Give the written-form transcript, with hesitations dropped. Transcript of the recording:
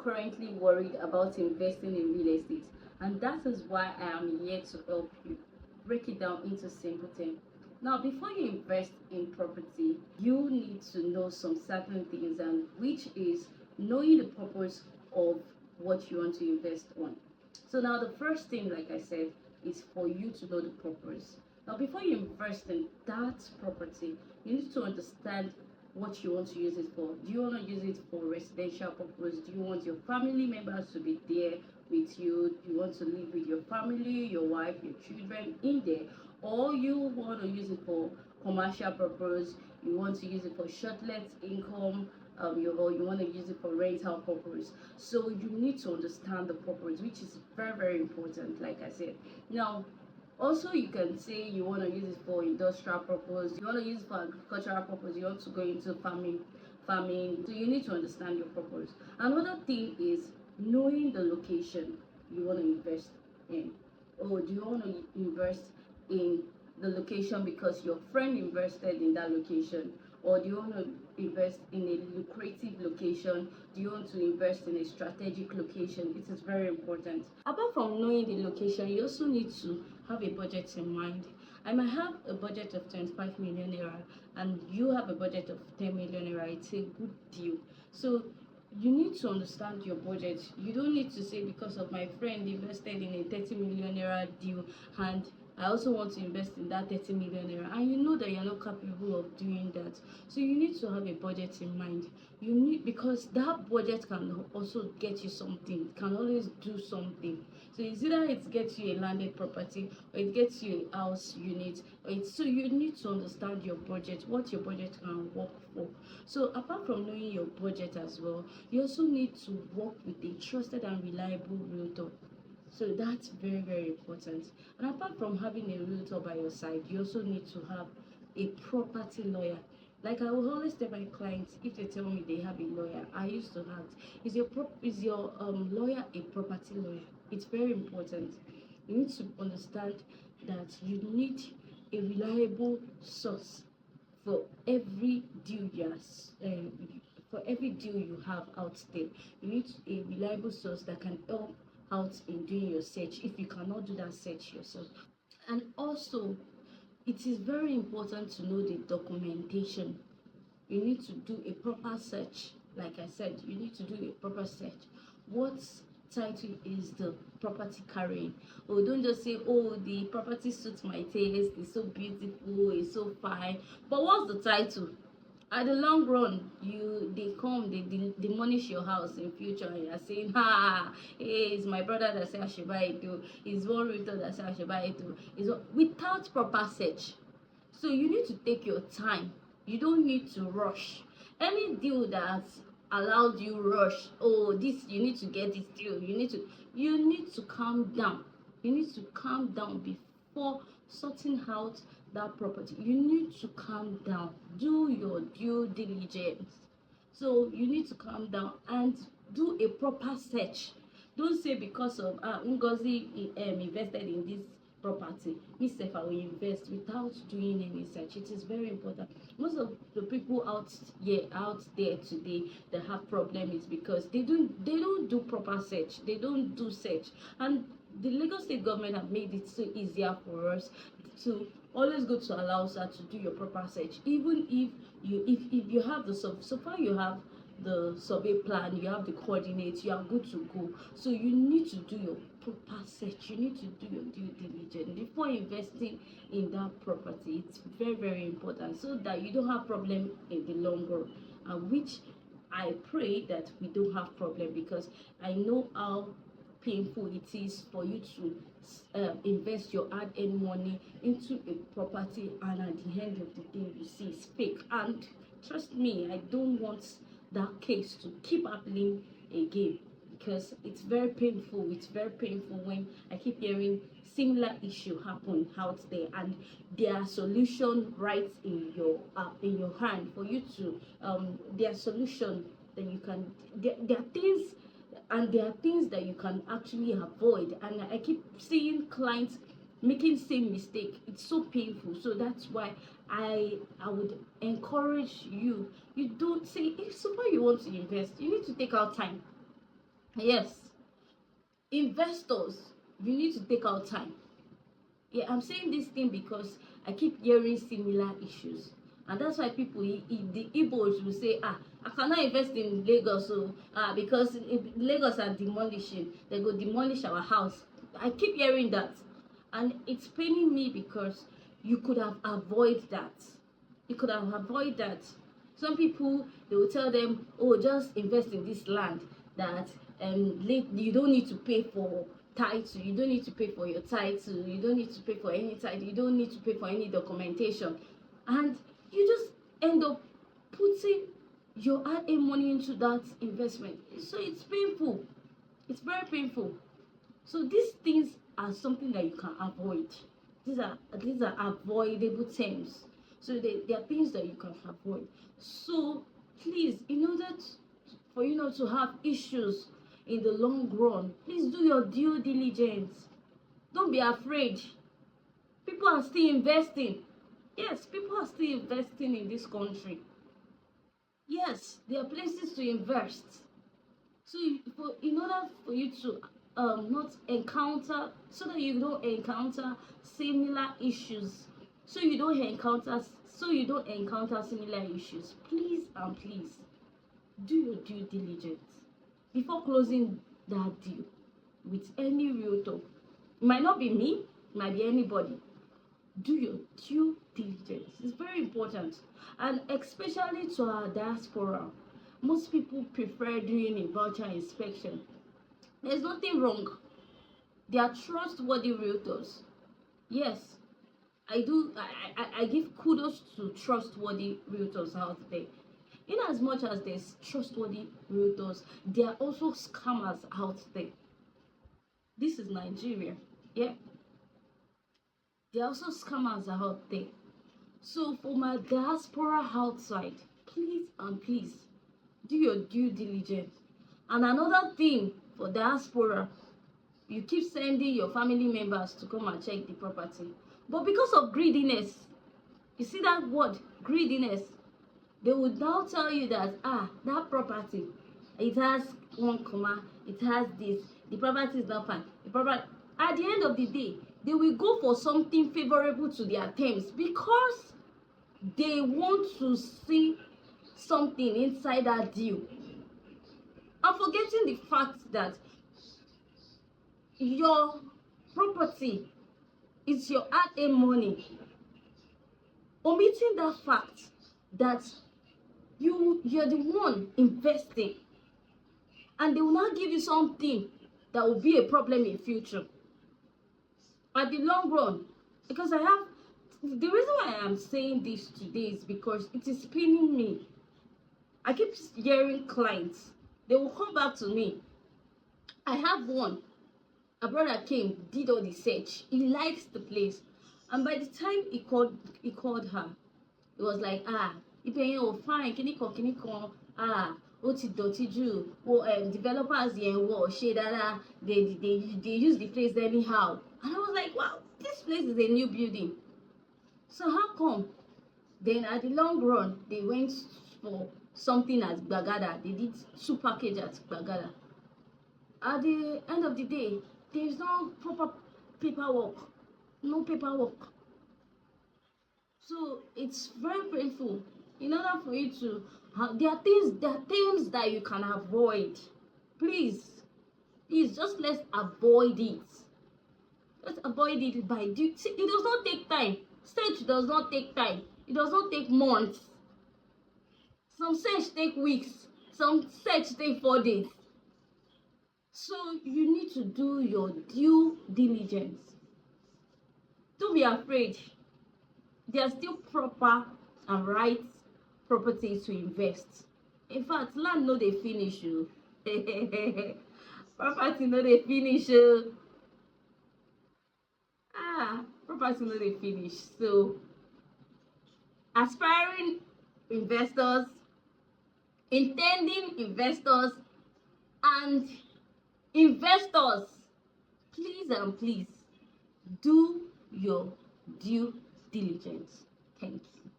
currently worried about investing in real estate, and that is why I am here to help you break it down into simple things. Now, before you invest in property, you need to know some certain things, and which is knowing the purpose of what you want to invest on. So now the first thing, like I said, is for you to know the purpose. Now, before you invest in that property, you need to understand what you want to use it for. Do you want to use it for residential purpose? Do you want your family members to be there with you? Do you want to live with your family, your wife, your children in there? Or you want to use it for commercial purpose? You want to use it for short-let income, or you want to use it for rental purpose. So you need to understand the purpose, which is very, very important, like I said. Now, also you can say you want to use it for industrial purpose, you want to use it for agricultural purpose, you want to go into farming. So you need to understand your purpose. Another thing is knowing the location you want to invest in. Or do you want to invest in the location because your friend invested in that location, or do you want to invest in a lucrative location? Do you want to invest in a strategic location? It is very important. Apart from knowing the location, you also need to have a budget in mind. I might have a budget of 25 million naira and you have a budget of 10 million naira. It's a good deal. So you need to understand your budget. You don't need to say because of my friend invested in a 30 million naira deal and I also want to invest in that 30 million naira, and you know that you're not capable of doing that. So you need to have a budget in mind. You need, because that budget can also get you something, it can always do something. So it's either it gets you a landed property or it gets you a house unit, or it's, so you need to understand your budget, what your budget can work for. So apart from knowing your budget as well, you also need to work with a trusted and reliable realtor. So that's very, very important. And apart from having a realtor by your side, you also need to have a property lawyer. Like I will always tell my clients, if they tell me they have a lawyer, I used to ask, is your lawyer a property lawyer? It's very important. You need to understand that you need a reliable source for every deal for every deal you have out there. You need a reliable source that can help out in doing your search if you cannot do that search yourself. And also, it is very important to know the documentation. You need to do a proper search. Like I said, you need to do a proper search. What title is the property carrying? Oh, don't just say, oh, the property suits my taste, it's so beautiful, it's so fine, but what's the title? At the long run, they demolish your house in future, and you're saying, hey, it's my brother that said I should buy it too, it's one realtor that said I should buy it too, without proper search. So you need to take your time. You don't need to rush any deal that allowed you rush. Oh, this, you need to get this deal, you need to calm down. You need to calm down before sorting out that property. You need to calm down, do your due diligence. So you need to calm down and do a proper search. Don't say because of Ngozi invested in this property, myself I will invest, without doing any search. It is very important. Most of the people out there today that have problem is because they don't do proper search, they don't do search. And the Lagos state government have made it so easier for us to always go to Alausa to do your proper search. Even if you have the so far you have the survey plan, you have the coordinates, you are good to go. So you need to do your proper search, you need to do your due diligence before investing in that property. It's very, very important, so that you don't have problem in the long run, and which I pray that we don't have problem, because I know how painful it is for you to invest your hard-earned money into a property, and at the end of the day you see it's fake. And trust me, I don't want that case to keep happening again, because it's very painful. It's very painful when I keep hearing similar issue happen out there, and their solution right in your hand for you to their solution that you can, there are things, and there are things that you can actually avoid. And I keep seeing clients making same mistake. It's so painful. So that's why I would encourage you, you don't say, if so far you want to invest, you need to take out time. Yes, investors, you need to take out time. Yeah, I'm saying this thing because I keep hearing similar issues, and that's why people, the Igbos will say, I cannot invest in Lagos, so because if Lagos are demolishing, they go demolish our house. I keep hearing that, and it's paining me because you could have avoided that. You could have avoided that. Some people, they will tell them, oh, just invest in this land that you don't need to pay for title, you don't need to pay for your title, you don't need to pay for any title, you don't need to pay for any documentation, and you just end up putting your hard-earned money into that investment. So it's painful. It's very painful. So these things are something that you can avoid. These are avoidable terms. So they are things that you can avoid. So please, in order for you not to have issues in the long run, please do your due diligence. Don't be afraid. People are still investing. Yes, people are still investing in this country. Yes, there are places to invest. So in order for you to not encounter, so that you don't encounter similar issues, so you don't encounter similar issues, please and please do your due diligence before closing that deal with any realtor. It might not be me, it might be anybody. Do your due diligence. It's very important, and especially to our diaspora, most people prefer doing a voucher inspection. There's nothing wrong. They are trustworthy realtors. Yes, I do. I give kudos to trustworthy realtors out there. In as much as there's trustworthy realtors, there are also scammers out there. This is Nigeria. Yeah, there are also scammers out there. So for my diaspora outside, please and please do your due diligence. And another thing for diaspora, you keep sending your family members to come and check the property, but because of greediness, you see that word greediness, they would now tell you that that property, it has one comma, it has this, the property is not fine, the property, at the end of the day, they will go for something favorable to their terms because they want to see something inside that deal. I'm forgetting the fact that your property is your hard-earned money. Omitting that fact that you're the one investing, and they will not give you something that will be a problem in future at the long run. Because the reason why I am saying this today is because it is paining me. I keep hearing clients, they will come back to me. I have one, a brother came, did all the search, he likes the place, and by the time he called her, it was like, ibẹ̀ yẹn ò fine, kíní kan, ó ti dọ̀tí jù, developers yẹn wọ̀ ṣe dáadáa, they use the place anyhow. And I was like, wow, this place is a new building, so how come? Then at the long run, they went for something at Gbagada. They did 2 packages at Gbagada. At the end of the day, there is no proper paperwork. No paperwork. So it's very painful. In order for you to there are things that you can avoid. Please, just let's avoid it. Let's avoid it by it does not take time. Search does not take time. It does not take months. Some search take weeks. Some search take 4 days. So you need to do your due diligence. Don't be afraid. There are still proper and right properties to invest. In fact, land no dey finish o. Property no dey finish o. Property no dey finish. So aspiring investors, intending investors, and investors, please and please do your due diligence. Thank you.